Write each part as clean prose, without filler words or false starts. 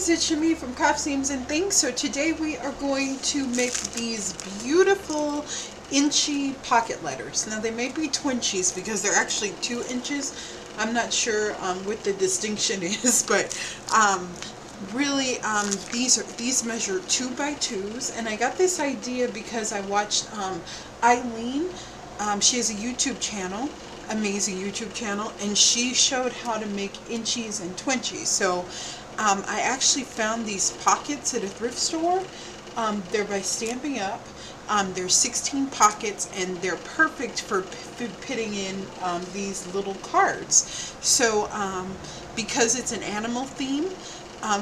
guys, it's Shami from Craft Seams and Things. So today we are going to make these beautiful inchy pocket letters. Now they may be twinchies because they're actually 2 inches. I'm not sure what the distinction is, but really these measure 2 by 2s, and I got this idea because I watched Eileen. She has a YouTube channel, amazing YouTube channel, and she showed how to make inchies and twinchies. So I actually found these pockets at a thrift store. They're by Stamping Up. There's 16 pockets, and they're perfect for putting in these little cards. So because it's an animal theme,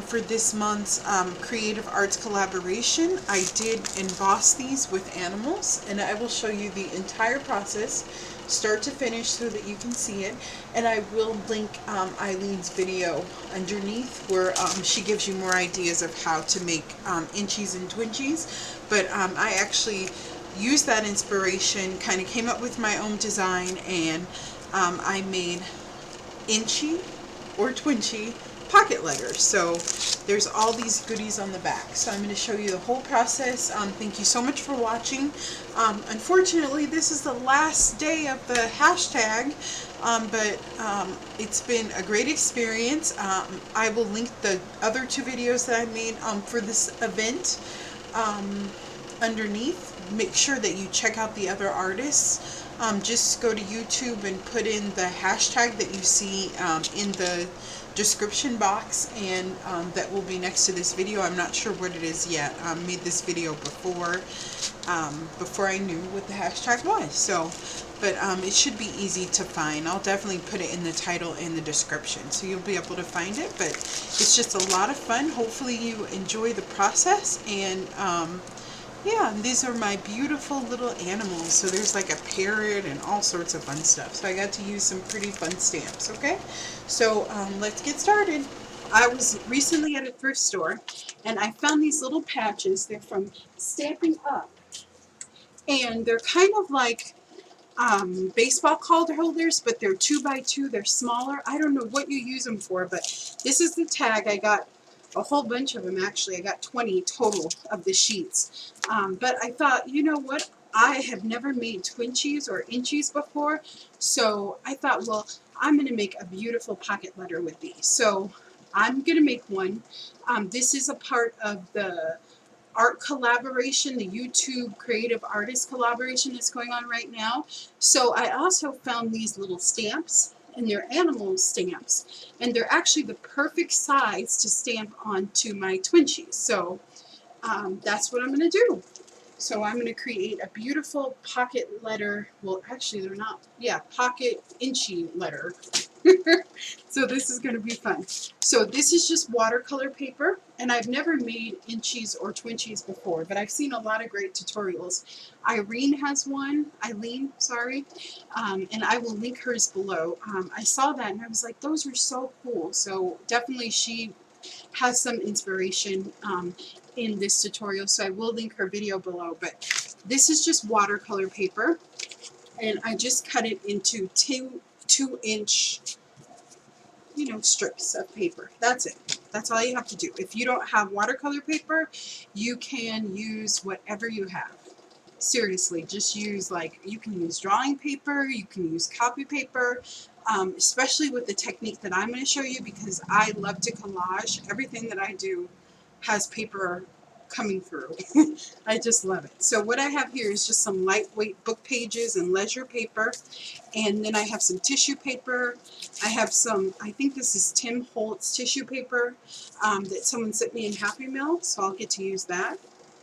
for this month's Creative Arts collaboration, I did emboss these with animals, and I will show you the entire process, start to finish, so that you can see it. And I will link Eileen's video underneath where she gives you more ideas of how to make inchies and twinchies. But I actually used that inspiration, kind of came up with my own design, and I made inchy or twinchy pocket letters. So there's all these goodies on the back. So I'm going to show you the whole process. Thank you so much for watching. Unfortunately, this is the last day of the hashtag, but it's been a great experience. I will link the other 2 videos that I made for this event underneath. Make sure that you check out the other artists. Just go to YouTube and put in the hashtag that you see in the description box, and that will be next to this video. I'm not sure what it is yet. I made this video before I knew what the hashtag was. So, but it should be easy to find. I'll definitely put it in the title and the description, so you'll be able to find it. But it's just a lot of fun. Hopefully you enjoy the process, and yeah, these are my beautiful little animals. So there's like a parrot and all sorts of fun stuff. So I got to use some pretty fun stamps, okay? So let's get started. I was recently at a thrift store, and I found these little patches. They're from Stamping Up. And they're kind of like baseball card holders, but they're 2 by 2. They're smaller. I don't know what you use them for, but this is the tag. I got a whole bunch of them, actually. I got 20 total of the sheets. But I thought, you know what? I have never made twinchies or inchies before, so I thought, well, I'm going to make a beautiful pocket letter with these. So I'm going to make one. This is a part of the art collaboration, the YouTube creative artist collaboration that's going on right now. So I also found these little stamps, and they're animal stamps, and they're actually the perfect size to stamp onto my twinchies. So that's what I'm going to do. So I'm going to create a beautiful pocket letter. Well, actually they're not. Yeah, pocket inchy letter. So this is going to be fun. So this is just watercolor paper, and I've never made inchies or twinchies before, but I've seen a lot of great tutorials. Eileen, sorry, and I will link hers below. I saw that and I was like, those are so cool. So definitely she has some inspiration in this tutorial, so I will link her video below. But this is just watercolor paper, and I just cut it into 2-inch strips of paper. That's it. That's all you have to do. If you don't have watercolor paper, you can use whatever you have. Seriously, just use, like, you can use drawing paper, you can use copy paper, especially with the technique that I'm going to show you, because I love to collage. Everything that I do has paper coming through. I just love it. So what I have here is just some lightweight book pages and leisure paper, and then I have some tissue paper. I have some, I think this is Tim Holtz tissue paper that someone sent me in Happy Mail, so I'll get to use that.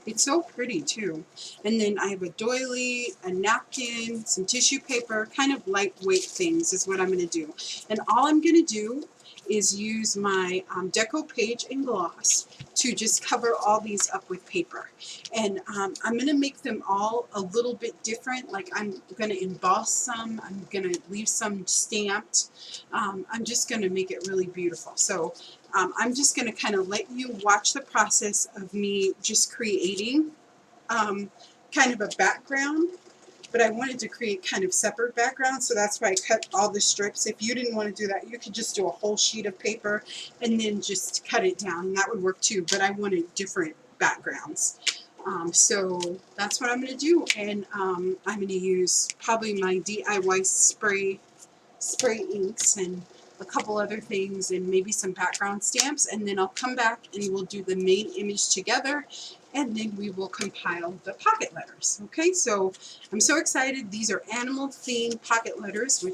It's so pretty too. And then I have a doily, a napkin, some tissue paper, kind of lightweight things is what I'm going to do. And all I'm going to do is use my deco page and gloss to just cover all these up with paper. And I'm going to make them all a little bit different. Like, I'm going to emboss some, I'm going to leave some stamped. I'm just going to make it really beautiful. So I'm just going to kind of let you watch the process of me just creating kind of a background but I wanted to create kind of separate backgrounds, so that's why I cut all the strips. If you didn't want to do that, you could just do a whole sheet of paper and then just cut it down, and that would work too, but I wanted different backgrounds. So that's what I'm going to do, and I'm going to use probably my DIY spray inks and a couple other things and maybe some background stamps, and then I'll come back and we'll do the main image together, and then we will compile the pocket letters. Okay, so I'm so excited. These are animal themed pocket letters, or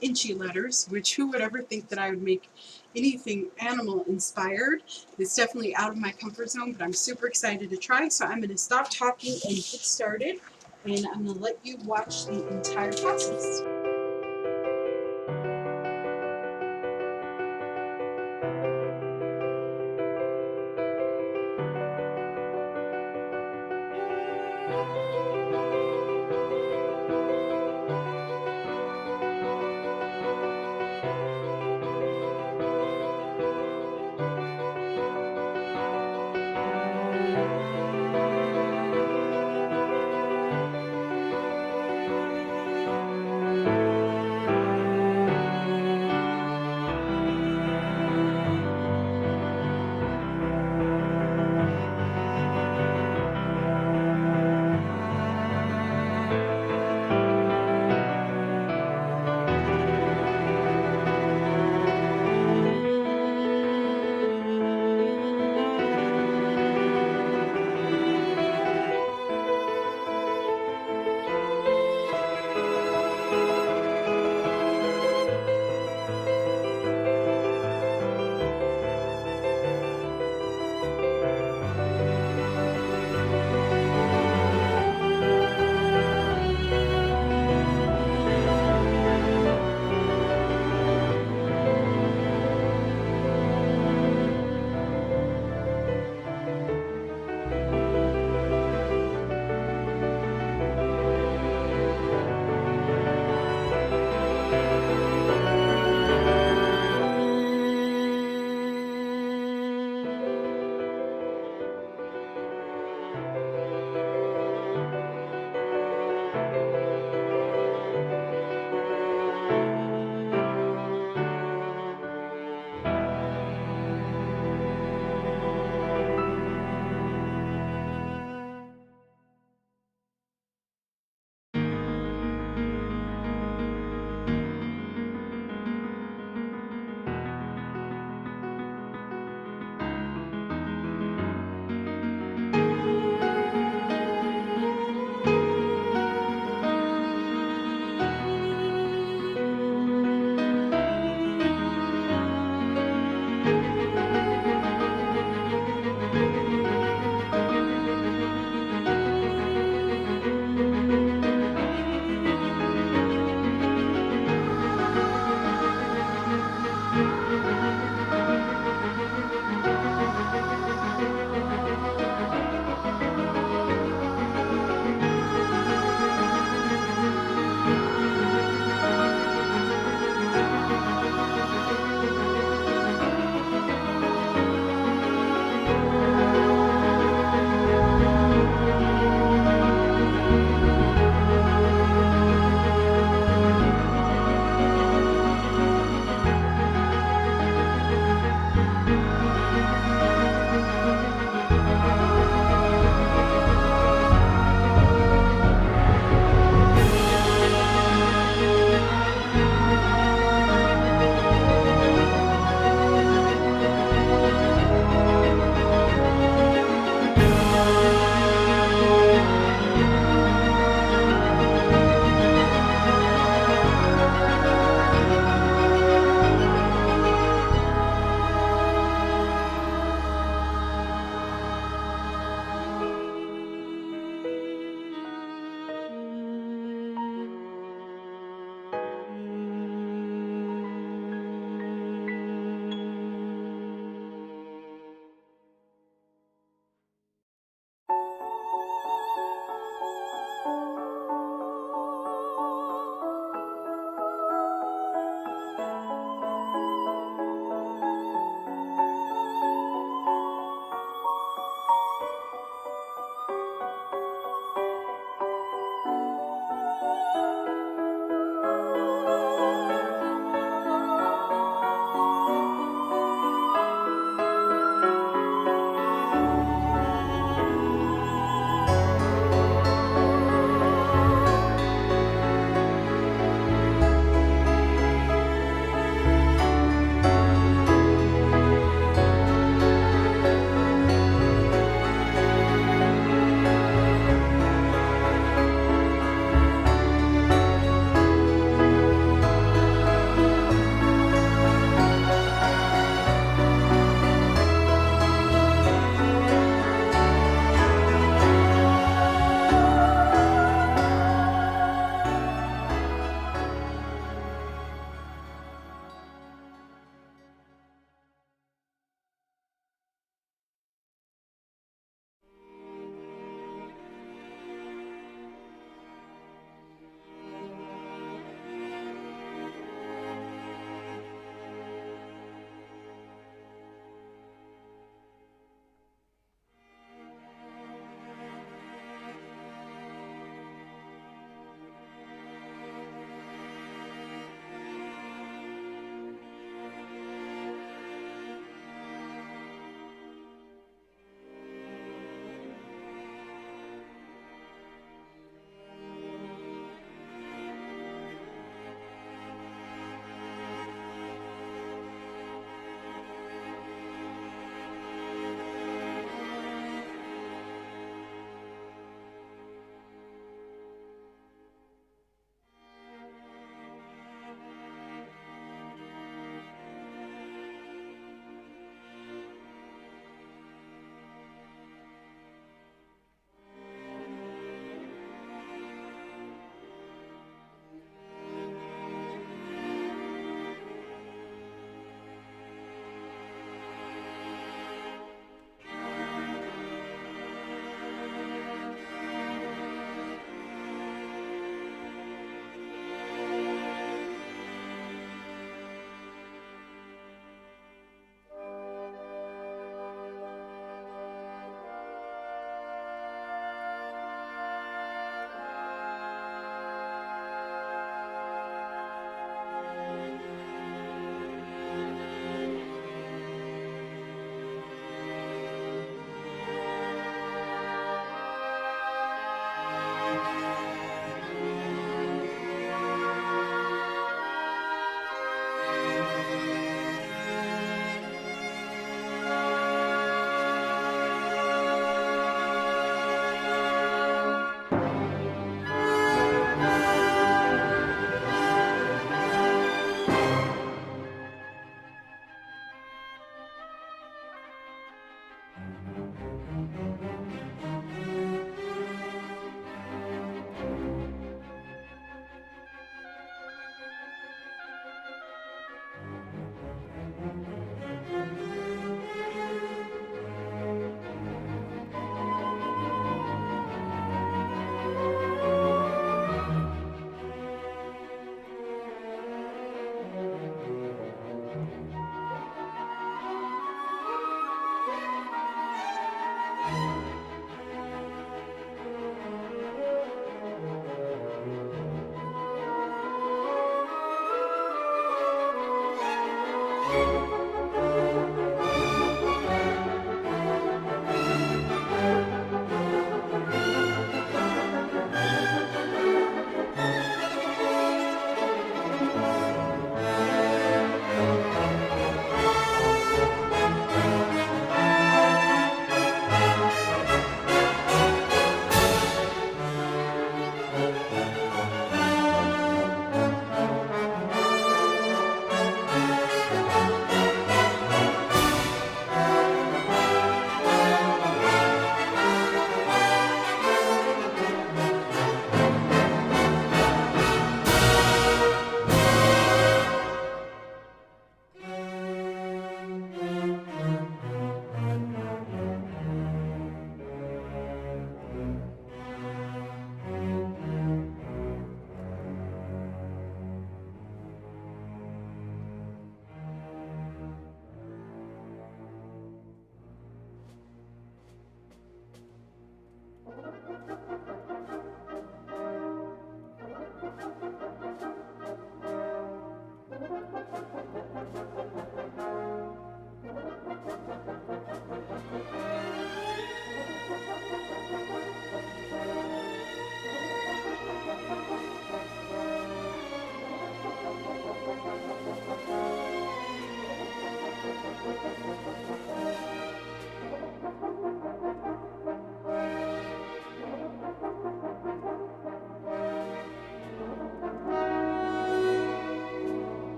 inchy letters, which who would ever think that I would make anything animal inspired. It's definitely out of my comfort zone, but I'm super excited to try. So I'm going to stop talking and get started, and I'm going to let you watch the entire process.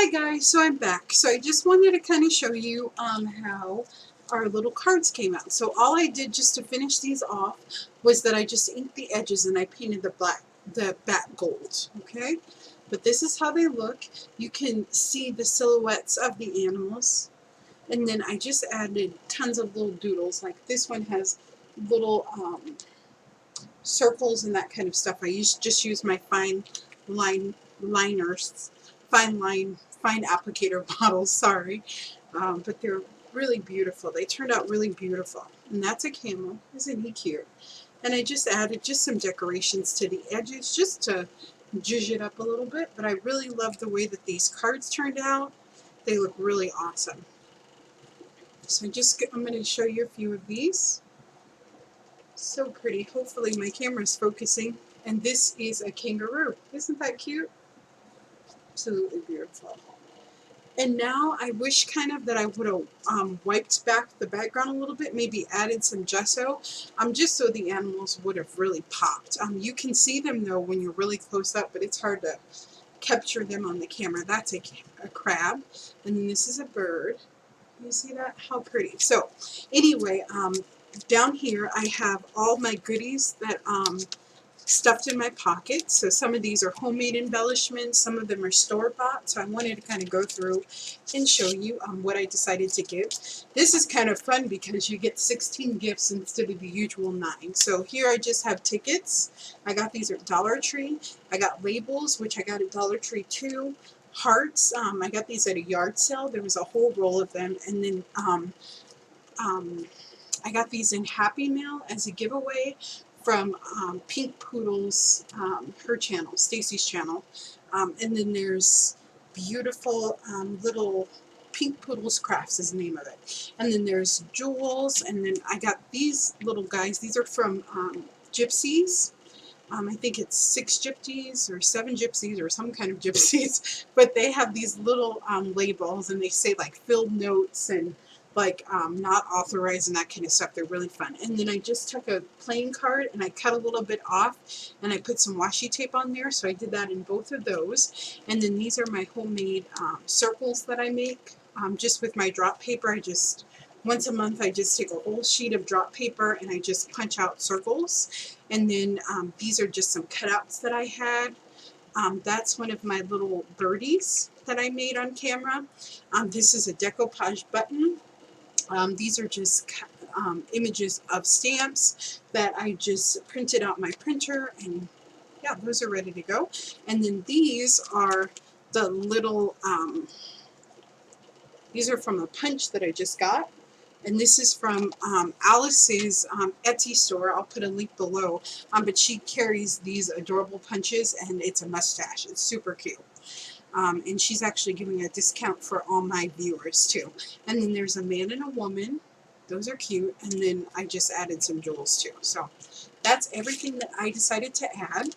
Hi guys, so I'm back. So I just wanted to kind of show you how our little cards came out. So all I did just to finish these off was that I just inked the edges and I painted the back gold, okay? But this is how they look. You can see the silhouettes of the animals. And then I just added tons of little doodles. Like this one has little circles and that kind of stuff. I just use my fine line applicator bottles, sorry. But they're really beautiful. They turned out really beautiful. And that's a camel. Isn't he cute? And I just added just some decorations to the edges just to zhuzh it up a little bit. But I really love the way that these cards turned out. They look really awesome. So I'm going to show you a few of these. So pretty. Hopefully my camera's focusing. And this is a kangaroo. Isn't that cute? Absolutely beautiful. And now I wish kind of that I would have wiped back the background a little bit, maybe added some gesso, just so the animals would have really popped. You can see them though when you're really close up, but it's hard to capture them on the camera. That's a crab, and then this is a bird. You see that? How pretty. So anyway, down here I have all my goodies that stuffed in my pockets. So some of these are homemade embellishments, some of them are store-bought, so I wanted to kind of go through and show you what I decided to give. This is kind of fun because you get 16 gifts instead of the usual 9. So here I just have tickets. I got these at Dollar Tree. I got labels, which I got at Dollar Tree too. Hearts, I got these at a yard sale. There was a whole roll of them. And then I got these in Happy Mail as a giveaway from Pink Poodle's, her channel, Stacy's channel. And then there's beautiful little Pink Poodle's Crafts is the name of it. And then there's jewels, and then I got these little guys. These are from Gypsies. I think it's 6 gypsies or 7 gypsies or some kind of gypsies, but they have these little labels, and they say like filled notes and like not authorized and that kind of stuff. They're really fun. And then I just took a playing card and I cut a little bit off and I put some washi tape on there, so I did that in both of those. And then these are my homemade circles that I make just with my drop paper. Once a month I just take a whole sheet of drop paper and I just punch out circles. And then these are just some cutouts that I had. That's one of my little birdies that I made on camera. This is a decoupage button. These are just images of stamps that I just printed out my printer, and yeah, those are ready to go. And then these are the little, these are from a punch that I just got. And this is from Alice's Etsy store. I'll put a link below. But she carries these adorable punches, and it's a mustache. It's super cute. And she's actually giving a discount for all my viewers too. And then there's a man and a woman. Those are cute. And then I just added some jewels too. So that's everything that I decided to add.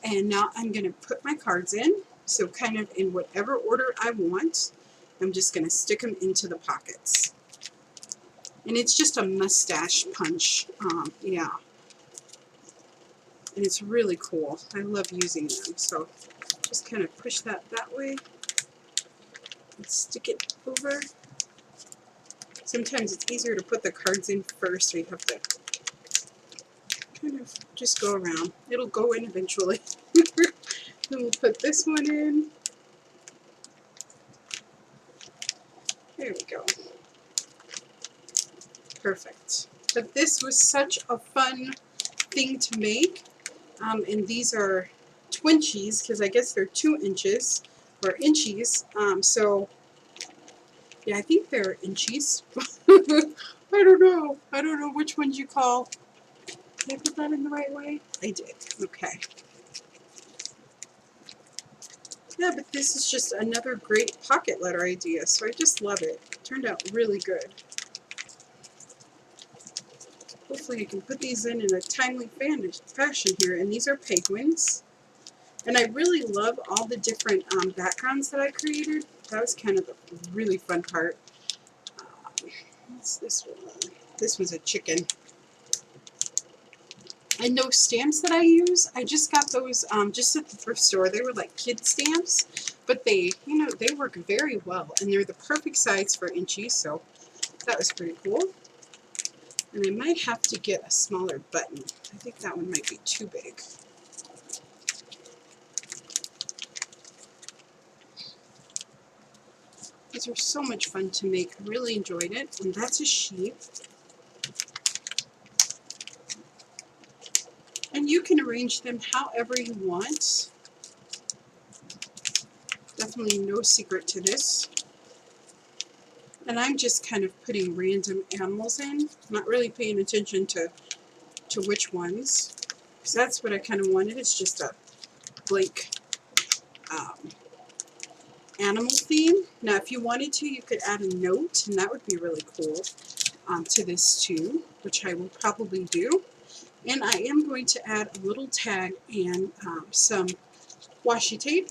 And now I'm going to put my cards in. So kind of in whatever order I want. I'm just going to stick them into the pockets. And it's just a mustache punch. Yeah. And it's really cool. I love using them. So just kind of push that way and stick it over. Sometimes it's easier to put the cards in first, so you have to kind of just go around. It'll go in eventually. Then we'll put this one in. There we go. Perfect. But this was such a fun thing to make. And these are twinchies, because I guess they're 2 inches, or inchies. So, yeah, I think they're inchies. I don't know. I don't know which ones you call. Did I put that in the right way? I did. Okay. Yeah, but this is just another great pocket letter idea, so I just love it. It turned out really good. Hopefully I can put these in a timely fashion here. And these are penguins. And I really love all the different backgrounds that I created. That was kind of a really fun part. What's this one? This was a chicken. And those stamps that I use, I just got those just at the thrift store. They were like kid stamps, but they, you know, they work very well, and they're the perfect size for inchies, so that was pretty cool. And I might have to get a smaller button. I think that one might be too big. These are so much fun to make. I really enjoyed it. And that's a sheep. And you can arrange them however you want. Definitely no secret to this. And I'm just kind of putting random animals in, not really paying attention to which ones. Because that's what I kind of wanted. It's just a blank animal theme. Now, if you wanted to, you could add a note, and that would be really cool to this too, which I will probably do. And I am going to add a little tag and some washi tape.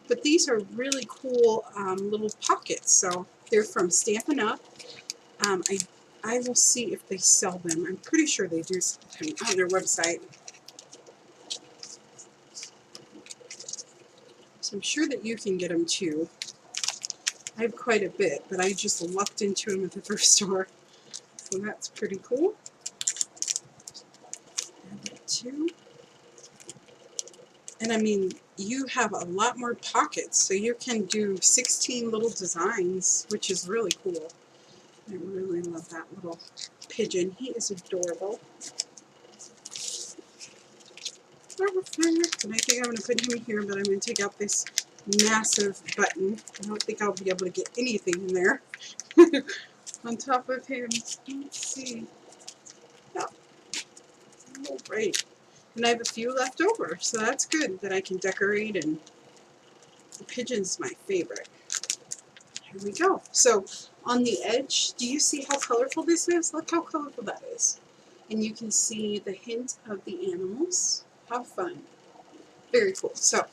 But these are really cool little pockets. So they're from Stampin' Up. I will see if they sell them. I'm pretty sure they do on their website. So I'm sure that you can get them too. I have quite a bit, but I just lucked into them at the thrift store. So that's pretty cool. Add that too. And I mean, you have a lot more pockets, so you can do 16 little designs, which is really cool. I really love that little pigeon. He is adorable. And I think I'm going to put him here, but I'm going to take out this massive button. I don't think I'll be able to get anything in there on top of him. Let's see. Oh, all right. And I have a few left over, so that's good that I can decorate, and the pigeon's my favorite. Here we go. So on the edge, do you see how colorful this is? Look how colorful that is. And you can see the hint of the animals. How fun. Very cool. So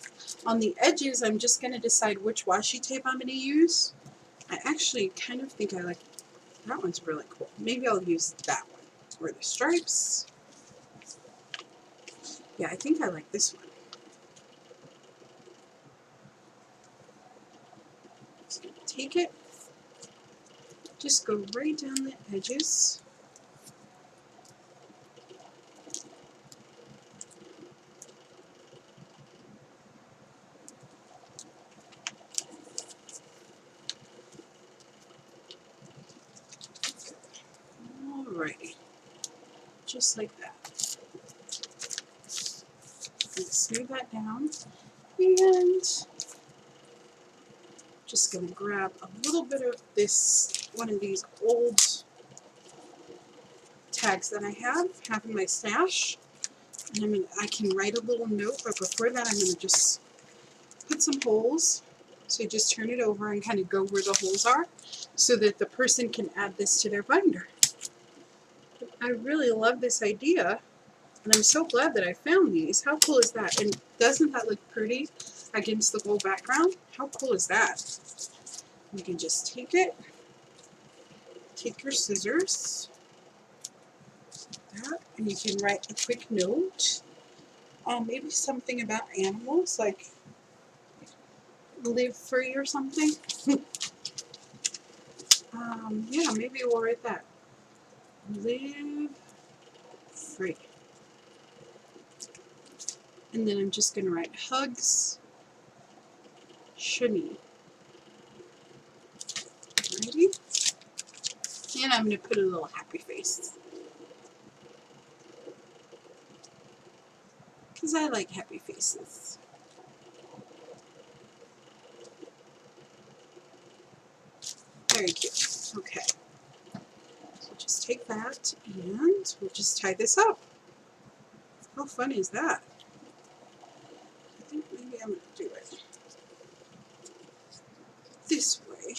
on the edges, I'm just going to decide which washi tape I'm going to use. I actually kind of think I like, that one's really cool. Maybe I'll use that one. Or the stripes. Yeah, I think I like this one. So take it, just go right down the edges. Alrighty, just like that. And smooth that down, and just going to grab a little bit of this, one of these old tags that I have in my stash, and I can write a little note, but before that I'm going to just put some holes. So you just turn it over and kind of go where the holes are so that the person can add this to their binder. I really love this idea, and I'm so glad that I found these. How cool is that? And doesn't that look pretty against the gold background? How cool is that? You can just take it, take your scissors, like that, and you can write a quick note. Maybe something about animals, like live free or something. Yeah, maybe we'll write that. Live free. And then I'm just going to write hugs, Shani. Ready? And I'm going to put a little happy face. Because I like happy faces. Very cute. Okay. So just take that and we'll just tie this up. How fun is that? I think maybe I'm going to do it this way.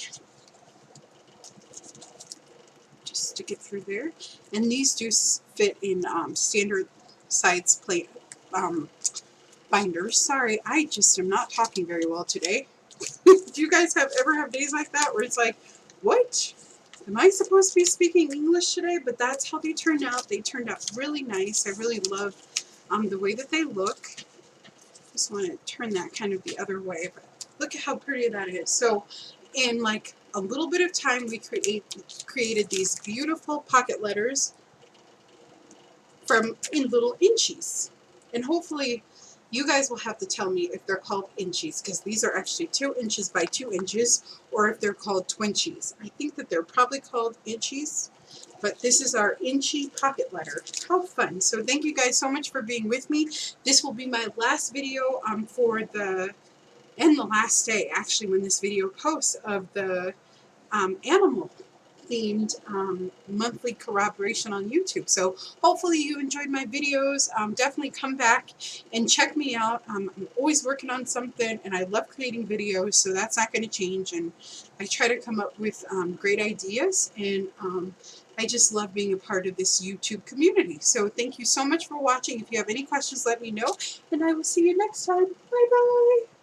Just stick it through there. And these do fit in standard size plate binders. Sorry, I just am not talking very well today. Do you guys ever have days like that where it's like, what? Am I supposed to be speaking English today? But that's how they turned out. They turned out really nice. I really love the way that they look. Just want to turn that kind of the other way, but look at how pretty that is. So in like a little bit of time, we created these beautiful pocket letters in little inchies. And hopefully you guys will have to tell me if they're called inchies, because these are actually 2 inches by 2 inches, or if they're called twinchies. I think that they're probably called inchies, but this is our inchy pocket letter. How fun. So thank you guys so much for being with me. This will be my last video and the last day actually when this video posts of the animal themed monthly corroboration on YouTube. So hopefully you enjoyed my videos. Definitely come back and check me out. I'm always working on something, and I love creating videos, so that's not going to change. And I try to come up with great ideas, and I just love being a part of this YouTube community. So thank you so much for watching. If you have any questions, let me know, and I will see you next time. Bye bye.